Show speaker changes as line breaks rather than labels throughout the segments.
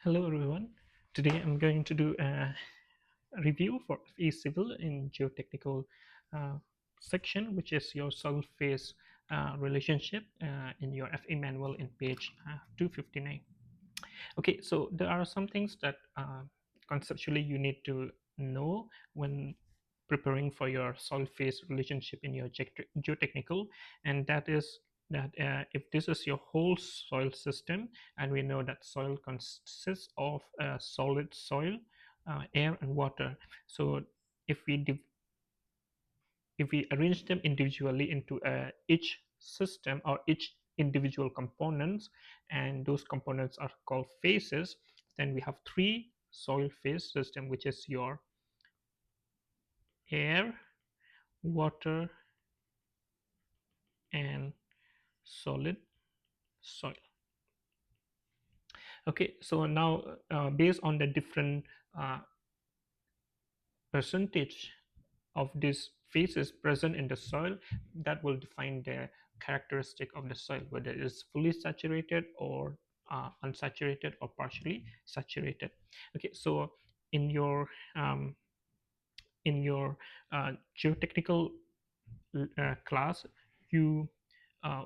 Hello everyone. Today I'm going to do a review for FE Civil in Geotechnical uh, section, which is your soil phase relationship in your FE manual in page 259. Okay, so there are some things that conceptually you need to know when preparing for your soil phase relationship in your geotechnical, and that is that if this is your whole soil system, and we know that soil consists of solid soil, air, and water. So if we if we arrange them individually into each system or each individual components, and those components are called phases, then we have three soil phase system, which is your air, water, and solid soil. Okay, so now based on the different uh, percentage of these phases present in the soil, that will define the characteristic of the soil, whether it is fully saturated or unsaturated or partially saturated. Okay, so in your um, geotechnical class, you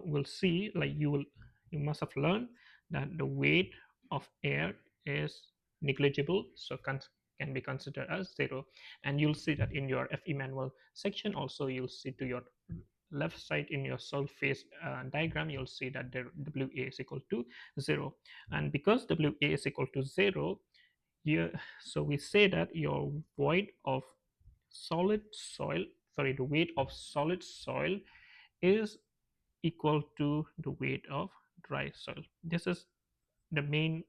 will see, like you must have learned that the weight of air is negligible, so can be considered as zero. And you'll see that in your FE manual section also, you'll see to your left side in your soil phase diagram, you'll see that the WA is equal to zero. And because WA is equal to zero, you so we say that your void of solid soil, sorry, the weight of solid soil is equal to the weight of dry soil. This is the main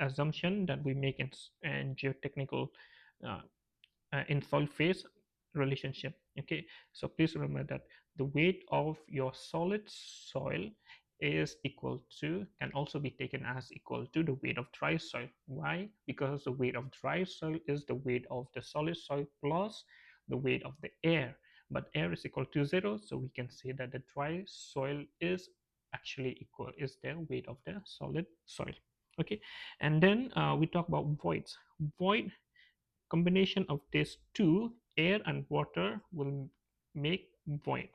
assumption that we make in geotechnical uh, in soil phase relationship. Okay, so please remember that the weight of your solid soil is equal to, can also be taken as equal to, the weight of dry soil. Why? Because the weight of dry soil is the weight of the solid soil plus the weight of the air, but air is equal to zero, so we can say that the dry soil is actually equal, is the weight of the solid soil. Okay, and then we talk about voids. Void, combination of these two, air and water, will make void.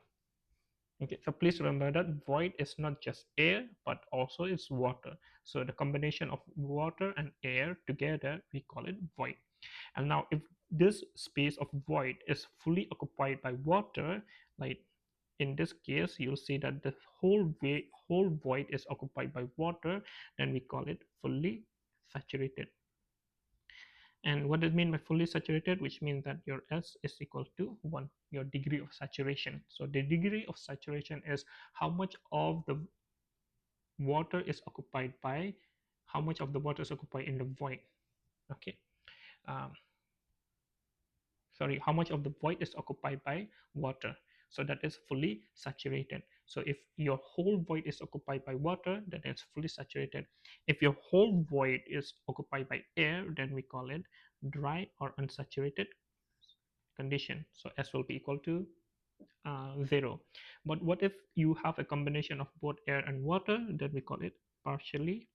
Okay, so please remember that void is not just air but also is water. So the combination of water and air together, we call it void. And now if this space of void is fully occupied by water, like in this case you'll see that the whole void is occupied by water, then we call it fully saturated. And what does it mean by fully saturated? Which means that your S is equal to 1, your degree of saturation. So the degree of saturation is how much of the water is occupied by, how much of the water is occupied in the void. Okay. Um, Sorry, how much of the void is occupied by water. So that is fully saturated. So if your whole void is occupied by water, then it's fully saturated. If your whole void is occupied by air, then we call it dry or unsaturated condition. So S will be equal to 0. But what if you have a combination of both air and water? Then we call it partially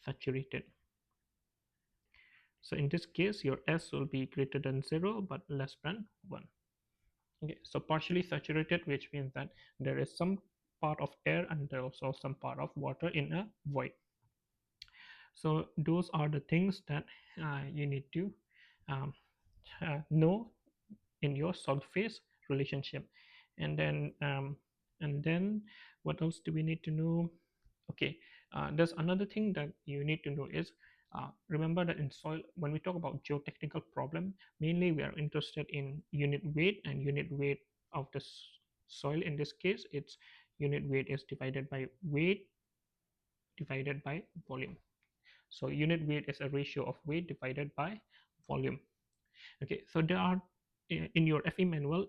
saturated. So in this case, your S will be greater than 0 but less than 1. Okay, so partially saturated, which means that there is some part of air and there is also some part of water in a void. So those are the things that you need to um, know in your solid phase relationship. And then what else do we need to know? Okay, there's another thing that you need to know is, remember that in soil, when we talk about geotechnical problem, mainly we are interested in unit weight, and unit weight of the soil, in this case it's unit weight is divided by weight divided by volume. So unit weight is a ratio of weight divided by volume. Okay, so there are in your FE manual,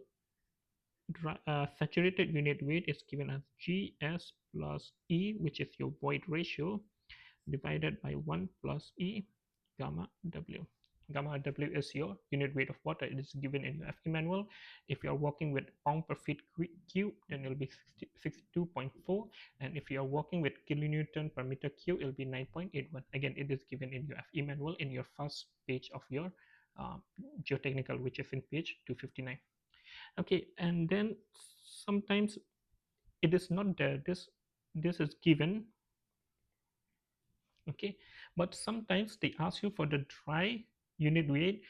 saturated unit weight is given as GS plus E, which is your void ratio, divided by 1 plus E gamma W. Gamma W is your unit weight of water. It is given in your FE manual. If you are working with pound per feet cube, then it will be 62.4. And if you are working with kilonewton per meter cube, it will be 9.81. Again, it is given in your FE manual in your first page of your geotechnical, which is in page 259. Okay, and then sometimes it is not there. This is given. Okay, but sometimes they ask you for the dry unit weight.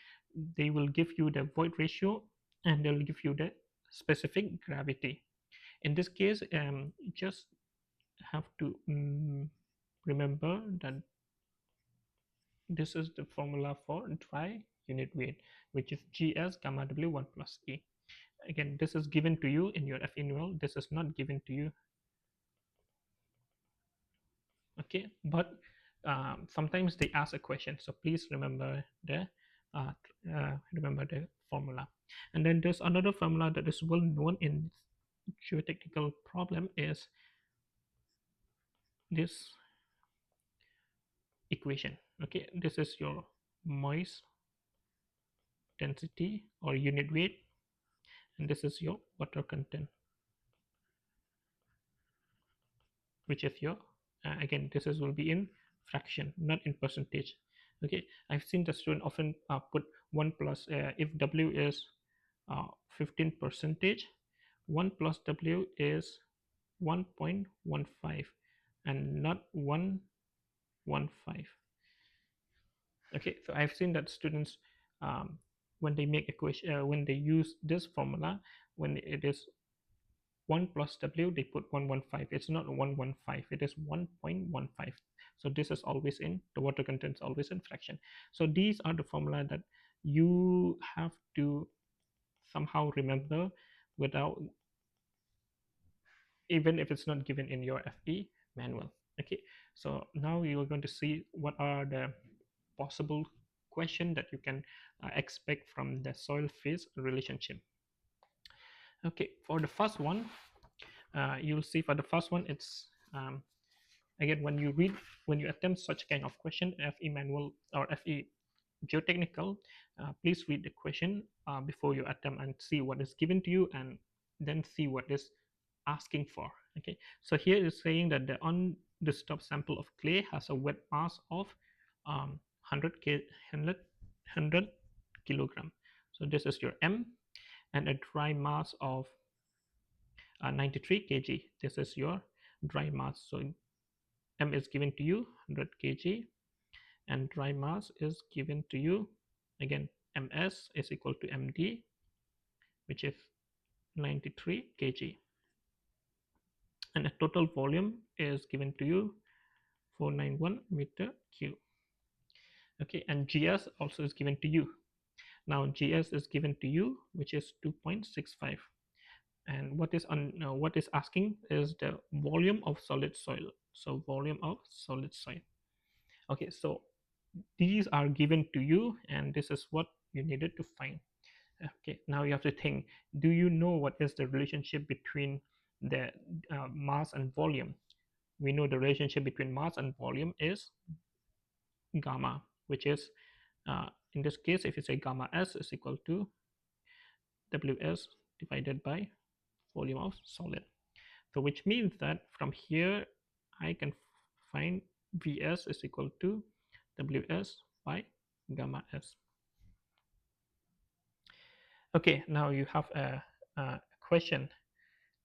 They will give you the void ratio, and they'll give you the specific gravity. In this case, you just have to remember that this is the formula for dry unit weight, which is gs gamma w 1 plus e. Again, this is given to you in your FE manual. This is not given to you. Okay, but sometimes they ask a question, so please uh, remember the formula. And then there's another formula that is well known in geotechnical problem is this equation. Okay, this is your moist density or unit weight, and this is your water content, which is your again, this is will be in fraction, not in percentage. Okay, I've seen the student often put 1 plus if w is 15 percentage, 1 plus w is 1.15 and not 115. Okay, so I've seen that students when they make equation when they use this formula, when it is 1 plus w, they put 115. It's not 115, it is 1.15. So this is always in the water content is always in fraction. So these are the formula that you have to somehow remember without, even if it's not given in your FE manual. Okay, so now you're going to see what are the possible question that you can expect from the soil phase relationship. Okay, for the first one, you'll see for the first one, it's again, when you attempt such kind of question, FE manual or FE geotechnical, please read the question before you attempt and see what is given to you, and then see what is asking for. Okay, so here is saying that the undisturbed sample of clay has a wet mass of 100 kilogram. So this is your M, and a dry mass of 93 kg. This is your dry mass. So M is given to you 100 kg, and dry mass is given to you again, ms is equal to md, which is 93 kg, and a total volume is given to you 491 meter cube. Okay, and gs also is given to you. Now gs is given to you, which is 2.65, and what is asking is the volume of solid soil. So volume of solid soil. Okay, so these are given to you, and this is what you needed to find. Okay, now you have to think, do you know what is the relationship between the mass and volume? We know the relationship between mass and volume is gamma, which is in this case, if you say gamma s is equal to ws divided by volume of solid. So which means that from here I can find vs is equal to ws by gamma s. Okay, now you have a question.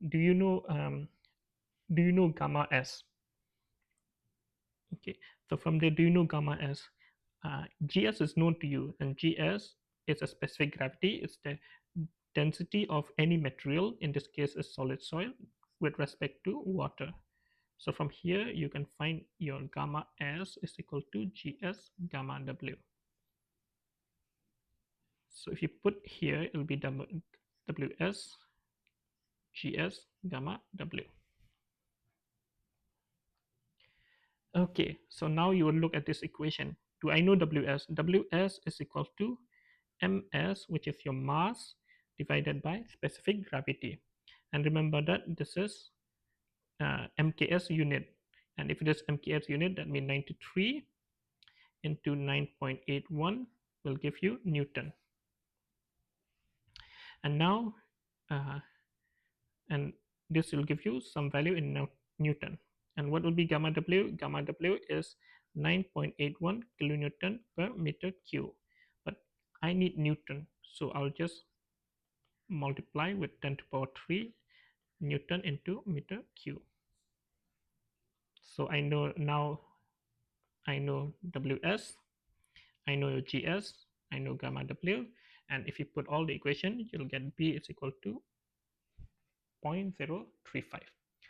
Do you know gamma s? Okay, so from there, do you know gamma s? Gs is known to you, and Gs is a specific gravity. It's the density of any material, in this case is solid soil, with respect to water. So from here you can find your gamma s is equal to Gs gamma w. So if you put here, it will be ws Gs gamma w. Okay, so now you will look at this equation. Do I know ws? Ws is equal to ms, which is your mass, divided by specific gravity. And remember that this is mks unit, and if it is mks unit, that means 93 into 9.81 will give you Newton. And now uh, and this will give you some value in Newton. And what will be gamma W? Gamma W is 9.81 kilonewton per meter cube. But I need Newton, so I'll just multiply with 10 to the power 3 Newton into meter cube. So I know now, I know WS, I know GS, I know gamma W, and if you put all the equation, you'll get B is equal to 0.035.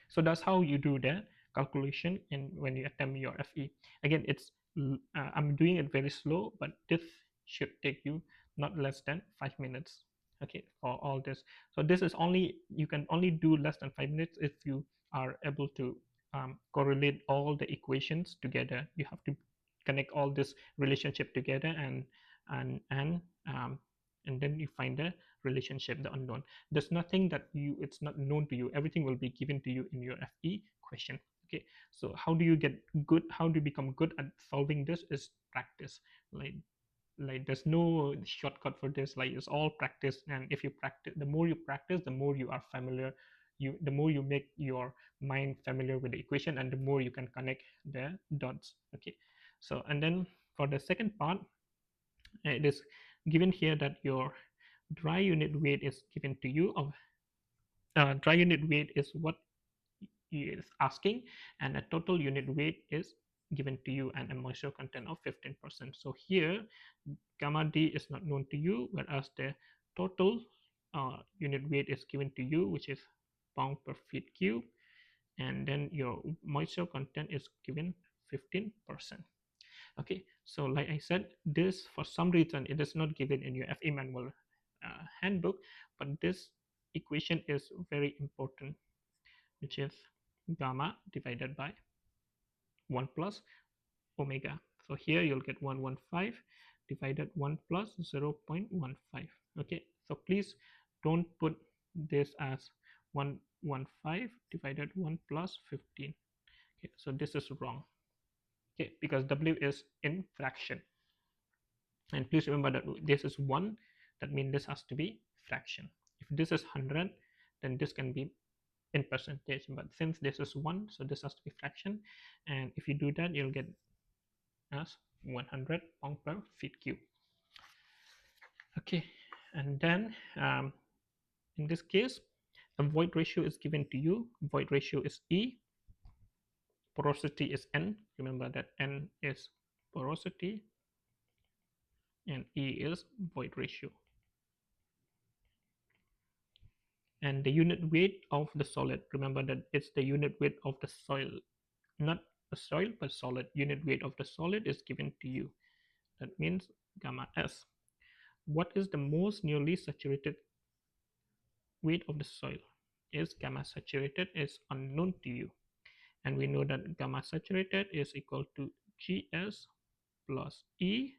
So that's how you do the calculation in when you attempt your FE. Again, I'm doing it very slow, but this should take you not less than 5 minutes. Okay, for all this. So this is only, you can only do less than 5 minutes if you are able to correlate all the equations together. You have to connect all this relationship together, and and um, and then you find the relationship, the unknown. There's nothing that you, it's not known to you. Everything will be given to you in your FE question. Okay, so how do you get good, how do you become good at solving this is practice. Like there's no shortcut for this. Like it's all practice, and if you practice, the more you practice, the more you are familiar, the more you make your mind familiar with the equation, and the more you can connect the dots. Okay, so and then for the second part, it is given here that your dry unit weight is given to you of dry unit weight is what he is asking, and a total unit weight is given to you, and a moisture content of 15%. So here gamma D is not known to you, whereas the total unit weight is given to you, which is pound per feet cube, and then your moisture content is given 15%. Okay, so like I said, this for some reason it is not given in your FE manual handbook, but this equation is very important, which is gamma divided by 1 plus omega. So here you'll get 115 divided 1 plus 0.15. Okay, so please don't put this as 115 divided 1 plus 15. Okay, so this is wrong. Okay, because W is in fraction. And please remember that this is 1, that means this has to be fraction. If this is 100, then this can be in percentage, but since this is 1, so this has to be fraction. And if you do that, you'll get as 100 pound per feet cube. Okay, and then in this case, a void ratio is given to you. Void ratio is E, porosity is N. Remember that N is porosity and E is void ratio. And the unit weight of the solid, remember that it's the unit weight of the soil, not the soil but solid. Unit weight of the solid is given to you, that means gamma S. What is the most nearly saturated weight of the soil? Is gamma saturated is unknown to you, and we know that gamma saturated is equal to GS plus E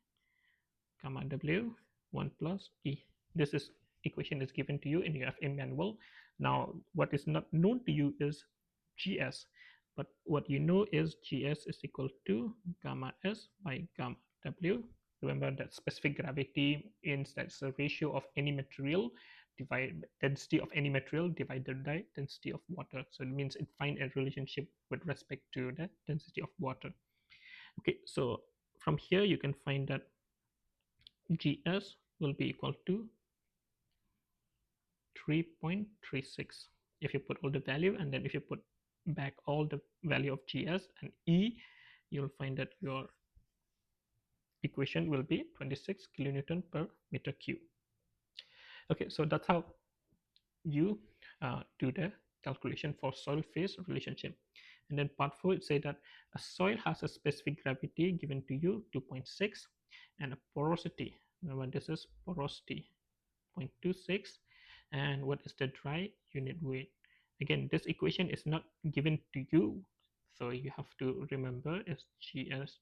gamma W 1 plus E. This is equation is given to you in your FA manual. Now what is not known to you is GS, but what you know is GS is equal to gamma S by gamma W. Remember that specific gravity means that's the ratio of any material divide density of any material divided by density of water. So it means it find a relationship with respect to the density of water. Okay, so from here you can find that GS will be equal to 3.36 if you put all the value, and then if you put back all the value of GS and E, you'll find that your equation will be 26 kilonewton per meter cube. Okay, so that's how you do the calculation for soil phase relationship. And then part 4, it say that a soil has a specific gravity given to you 2.6 and a porosity, remember this is porosity 0.26, and what is the dry unit weight. Again, this equation is not given to you, so you have to remember is GS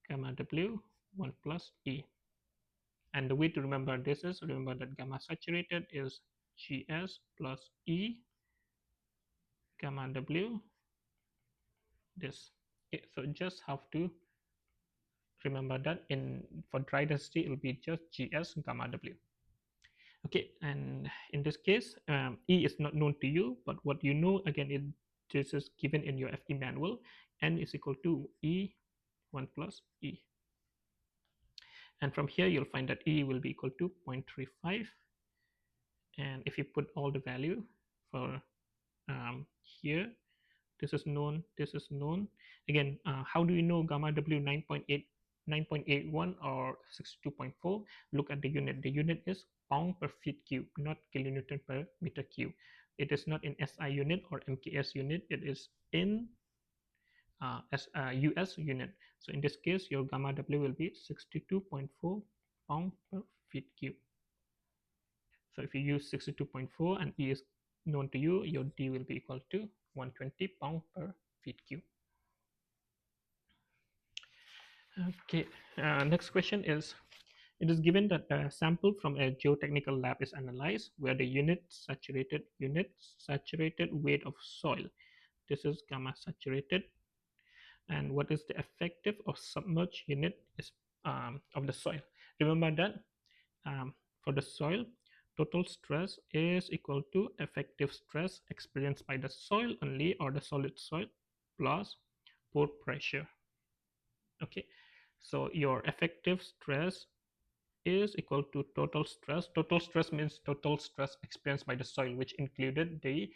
gamma W 1 plus E. And the way to remember this is, remember that gamma saturated is GS plus E gamma W this. Okay, so just have to remember that in for dry density it will be just gs gamma w. Okay, and in this case, E is not known to you, but what you know again, this is given in your FE manual. N is equal to E1 plus E. And from here, you'll find that E will be equal to 0.35. And if you put all the value for here, this is known, this is known. Again, how do you know gamma W 9.8, 9.81 or 62.4? Look at the unit. The unit is pound per feet cube, not kilonewton per meter cube. It is not in SI unit or MKS unit. It is in as a US unit. So in this case, your gamma W will be 62.4 pound per feet cube. So if you use 62.4 and E is known to you, your D will be equal to 120 pound per feet cube. Okay, next question is, it is given that a sample from a geotechnical lab is analyzed where the unit saturated weight of soil. This is gamma saturated. And what is the effective or submerged unit is of the soil. Remember that for the soil, total stress is equal to effective stress experienced by the soil only or the solid soil plus pore pressure. Okay, so your effective stress is equal to total stress. Total stress means total stress experienced by the soil, which included the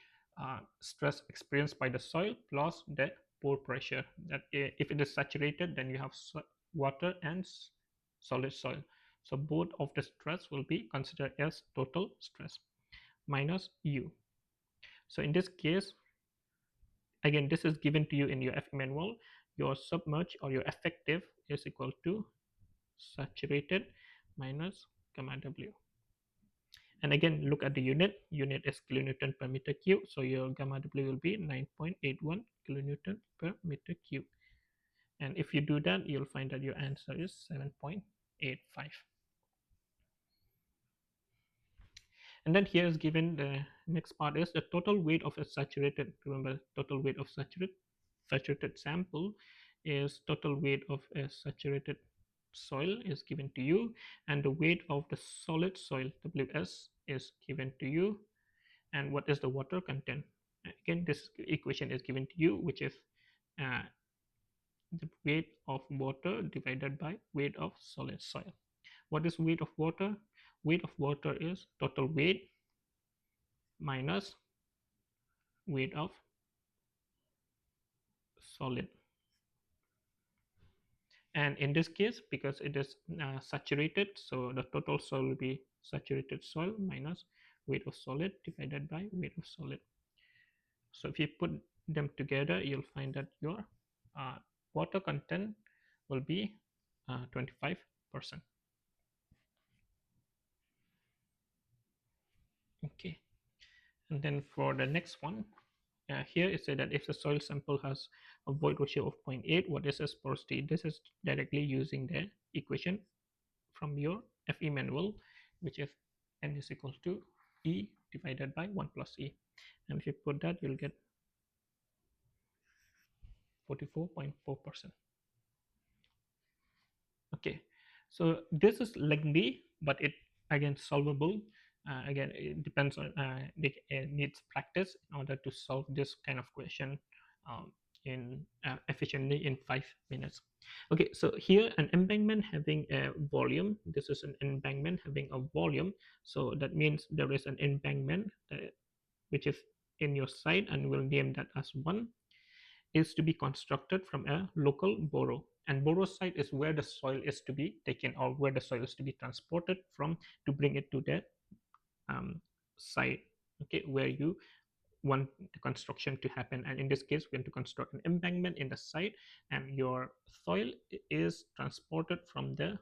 stress experienced by the soil plus the pore pressure. That if it is saturated, then you have water and solid soil. So both of the stress will be considered as total stress minus U. So in this case, again, this is given to you in your F manual. Your submerged or your effective is equal to saturated minus gamma W. And again, look at the unit. Unit is kilonewton per meter cube. So your gamma W will be 9.81 kilonewton per meter cube. And if you do that, you'll find that your answer is 7.85. And then here is given the next part is the total weight of a saturated, remember total weight of saturated sample is total weight of a saturated soil is given to you, and the weight of the solid soil ws is given to you, and what is the water content. Again, this equation is given to you, which is uh, the weight of water divided by weight of solid soil. What is weight of water? Weight of water is total weight minus weight of solid. And in this case, because it is saturated, so the total soil will be saturated soil minus weight of solid divided by weight of solid. So if you put them together, you'll find that your uh, water content will be 25%. Okay, and then for the next one, here it said that if the soil sample has a void ratio of 0.8, what is its porosity? This is directly using the equation from your FE manual, which is n is equal to E divided by 1 plus E. And if you put that, you'll get 44.4%. Okay, so this is lengthy, but it again solvable. Again, it depends on it needs practice in order to solve this kind of question um, in efficiently in 5 minutes. Okay, so here an embankment having a volume. This is an embankment having a volume. So that means there is an embankment which is in your site, and we'll name that as 1, is to be constructed from a local borrow. And borrow site is where the soil is to be taken or where the soil is to be transported from to bring it to the site, okay, where you want the construction to happen. And in this case, we're going to construct an embankment in the site, and your soil is transported from the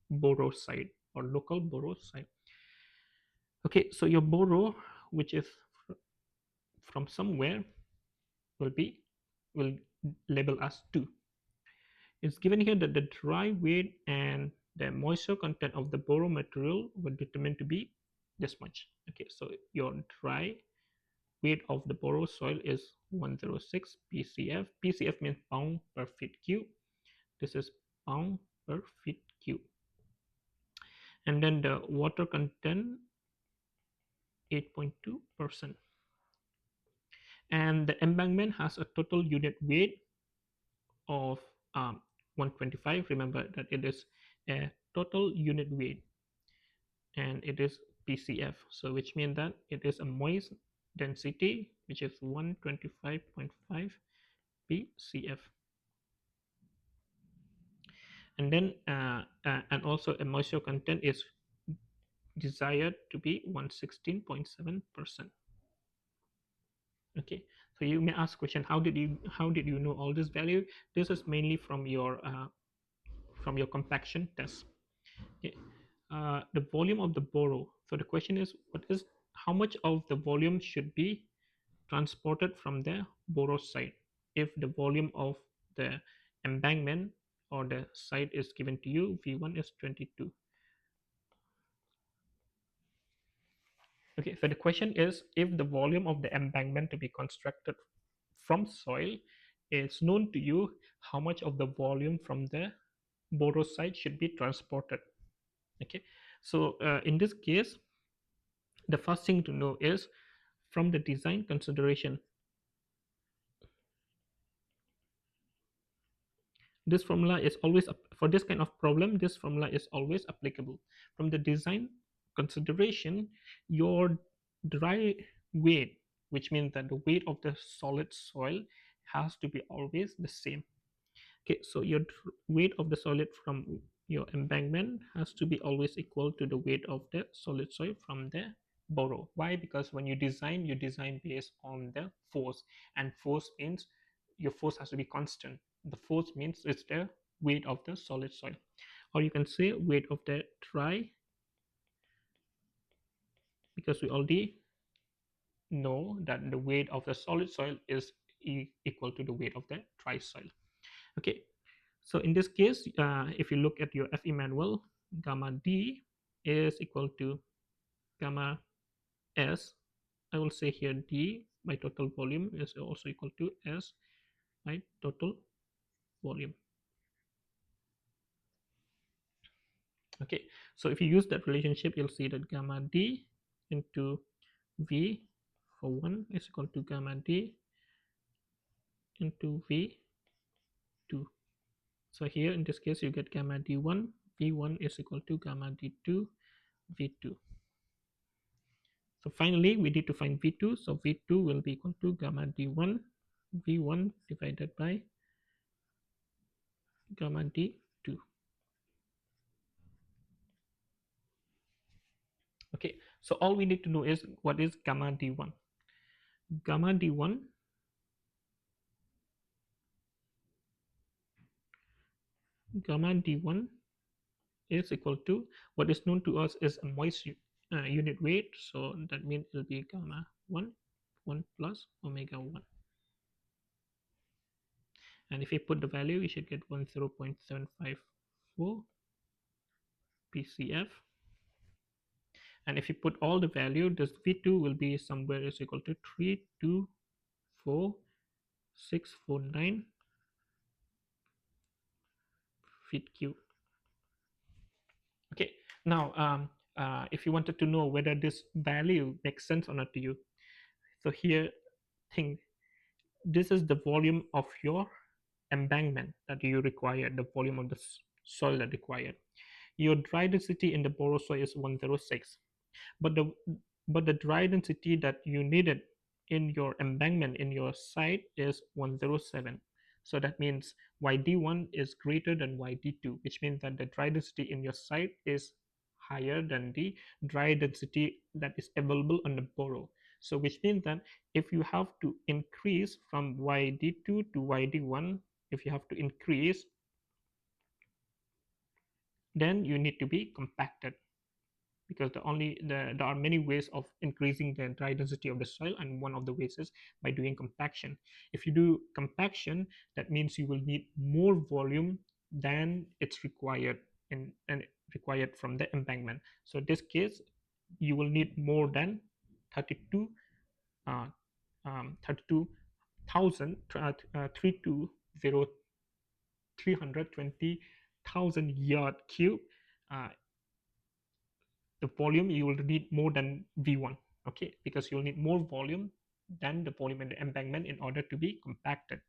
borrow site or local borrow site. Okay, so your borrow, which is from somewhere, will label as 2. It's given here that the dry weight and the moisture content of the borrow material were determined to be this much. Okay, so your dry weight of the borrow soil is 106 PCF. PCF means pound per feet cube. This is pound per feet cube. And then the water content 8.2%. And the embankment has a total unit weight of 125. Remember that it is a total unit weight and it is PCF. So which means that it is a moist density which is 125.5 PCF. And then and also a moisture content is desired to be 116.7%. Okay, so you may ask question, how did you know all this value? This is mainly from your compaction test. Okay. The volume of the borough. So the question is, what is how much of the volume should be transported from the borough site if the volume of the embankment or the site is given to you. V1 is 22. Okay, so the question is, if the volume of the embankment to be constructed from soil is known to you, how much of the volume from the borough site should be transported? Okay, so in this case, the first thing to know is from the design consideration. This formula is always for this kind of problem. This formula is always applicable. From the design consideration, your dry weight, which means that the weight of the solid soil has to be always the same. Okay, so your weight of the solid from your embankment has to be always equal to the weight of the solid soil from the borough. Why? Because when you design based on the force, and force means your force has to be constant. The force means it's the weight of the solid soil, or you can say weight of the dry, because we already know that the weight of the solid soil is equal to the weight of the dry soil. Okay, so in this case, if you look at your FE manual, gamma D is equal to gamma S. I will say here D by total volume is also equal to S by total volume. Okay, so if you use that relationship, you'll see that gamma D into V for 1 is equal to gamma D into V2. So here in this case, you get gamma D1, V1 is equal to gamma D2, V2. So finally, we need to find V2. So V2 will be equal to gamma D1, V1 divided by gamma D2. Okay, so all we need to know is what is gamma D1. Gamma D1 gamma D1 is equal to what is known to us is a moist unit weight. So that means it will be gamma 1, 1 plus omega 1. And if we put the value, we should get 10.754 PCF. And if you put all the value, this V2 will be somewhere is equal to 324,649 feet cube. Okay, now if you wanted to know whether this value makes sense or not to you, so here think, this is the volume of your embankment that you require, the volume of the soil that required. Your dry density in the borough soil is 106, but the dry density that you needed in your embankment in your site is 107. So that means yd1 is greater than yd2, which means that the dry density in your site is higher than the dry density that is available on the borough. So which means that if you have to increase from yd2 to yd1, if you have to increase, then you need to be compacted, because there are many ways of increasing the dry density of the soil, and one of the ways is by doing compaction. If you do compaction, that means you will need more volume than it's required and required from the embankment. So in this case, you will need more than 32 uh, 32,000 320 thousand yard cube, uh, the volume you will need more than v1. Okay, because you'll need more volume than the volume in the embankment in order to be compacted.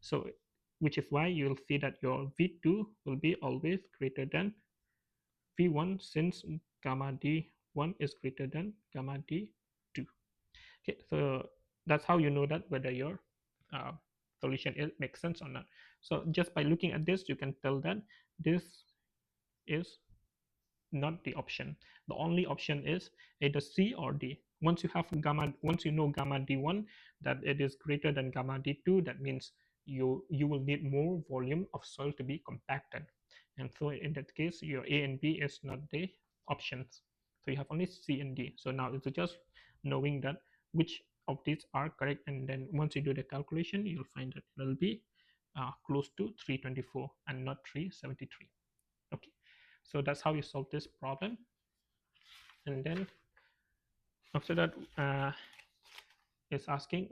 So which is why you'll see that your v2 will be always greater than v1, since gamma d1 is greater than gamma d2. Okay, so that's how you know that whether your uh, solution makes sense or not. So just by looking at this, you can tell that this is not the option. The only option is either C or D. Once you know gamma D1 that it is greater than gamma D2, that means you will need more volume of soil to be compacted. And so in that case, your A and B is not the options. So you have only C and D. So now it's just knowing that which of these are correct, and then once you do the calculation, you'll find that it will be close to 324 and not 373. Okay, so that's how you solve this problem. And then after that, it's asking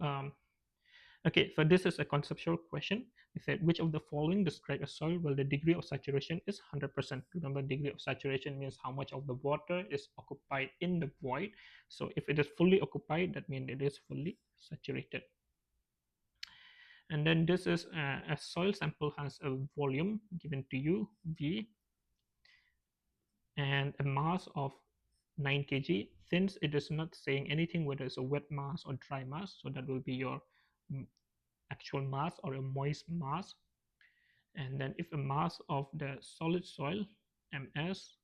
okay, so this is a conceptual question. It said, which of the following describe a soil where the degree of saturation is 100%? Remember, degree of saturation means how much of the water is occupied in the void. So if it is fully occupied, that means it is fully saturated. And then this is a soil sample has a volume given to you, V, and a mass of 9 kg. Since it is not saying anything whether it's a wet mass or dry mass, so that will be your actual mass or a moist mass. And then if a mass of the solid soil, ms,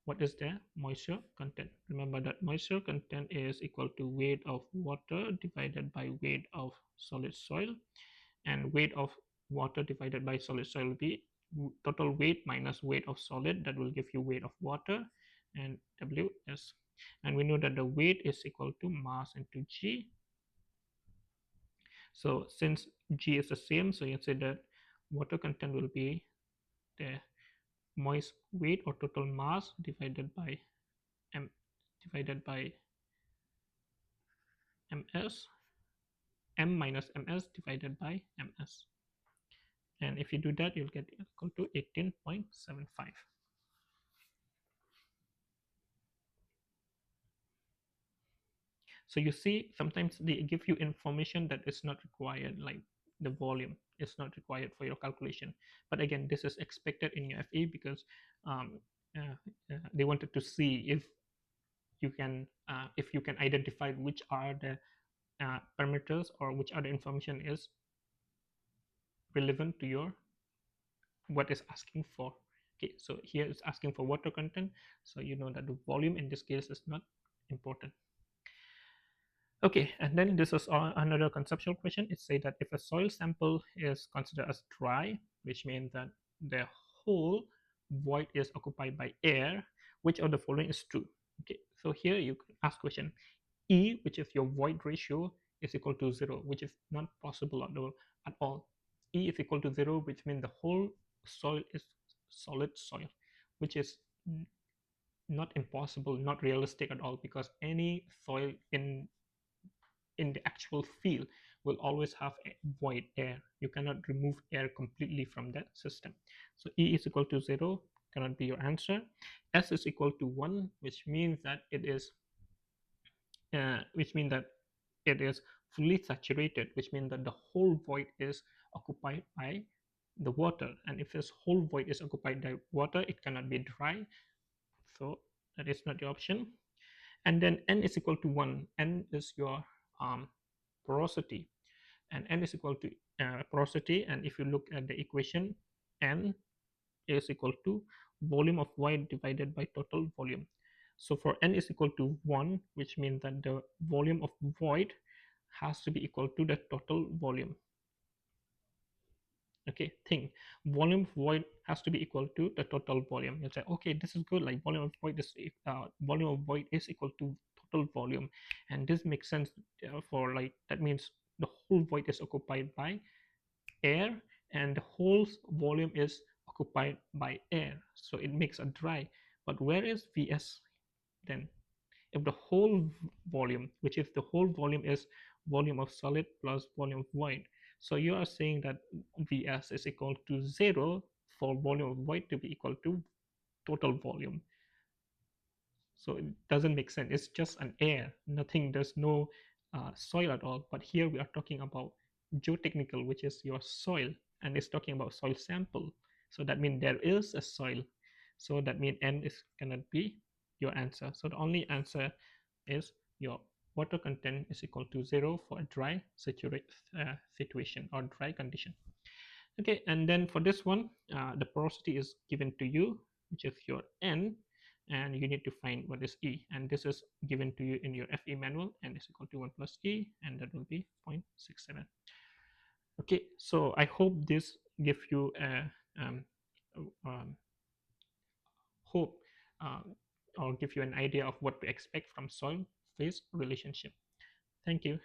what is the moisture content? Remember that moisture content is equal to weight of water divided by weight of solid soil, and weight of water divided by solid soil will be total weight minus weight of solid. That will give you weight of water, and ws. And we know that the weight is equal to mass into g. So since g is the same, so you can say that water content will be the moist weight or total mass divided by m divided by ms, m minus ms divided by ms. And if you do that, you'll get equal to 18.75. So you see, sometimes they give you information that is not required, like the volume is not required for your calculation. But again, this is expected in your FE because um, they wanted to see if you can identify which are the parameters or which other information is relevant to your what is asking for. Okay, so here it's asking for water content, so you know that the volume in this case is not important. Okay, and then this is another conceptual question. It says that if a soil sample is considered as dry, which means that the whole void is occupied by air, which of the following is true? Okay, so here you can ask question. E, which is your void ratio, is equal to 0, which is not possible at all. E is equal to 0, which means the whole soil is solid soil, which is not impossible, not realistic at all, because any soil in the actual field will always have a void air. You cannot remove air completely from that system. So E is equal to 0 cannot be your answer. S is equal to 1, which means that it is fully saturated, which means that the whole void is occupied by the water. And if this whole void is occupied by water, it cannot be dry. So that is not the option. And then n is equal to 1. N is your porosity, and n is equal to porosity. And if you look at the equation, n is equal to volume of void divided by total volume. So for n is equal to 1, which means that the volume of void has to be equal to the total volume. Okay, think volume of void has to be equal to the total volume. You say, okay, this is good. Like volume of void is equal to total volume, and this makes sense for like that means the whole void is occupied by air, and the whole volume is occupied by air, so it makes a dry. But where is Vs then? If the whole volume, which is the whole volume, is volume of solid plus volume of void, so you are saying that Vs is equal to 0 for volume of void to be equal to total volume. So it doesn't make sense. It's just an air, nothing. There's no soil at all. But here we are talking about geotechnical, which is your soil, and it's talking about soil sample. So that means there is a soil. So that means n is cannot be your answer. So the only answer is your water content is equal to 0 for a dry situation or dry condition. Okay, and then for this one, the porosity is given to you, which is your N, and you need to find what is E. And this is given to you in your FE manual, and is equal to 1 plus E, and that will be 0.67. Okay, so I hope this give you a um, hope uh, or give you an idea of what to expect from soil phase relationship. Thank you.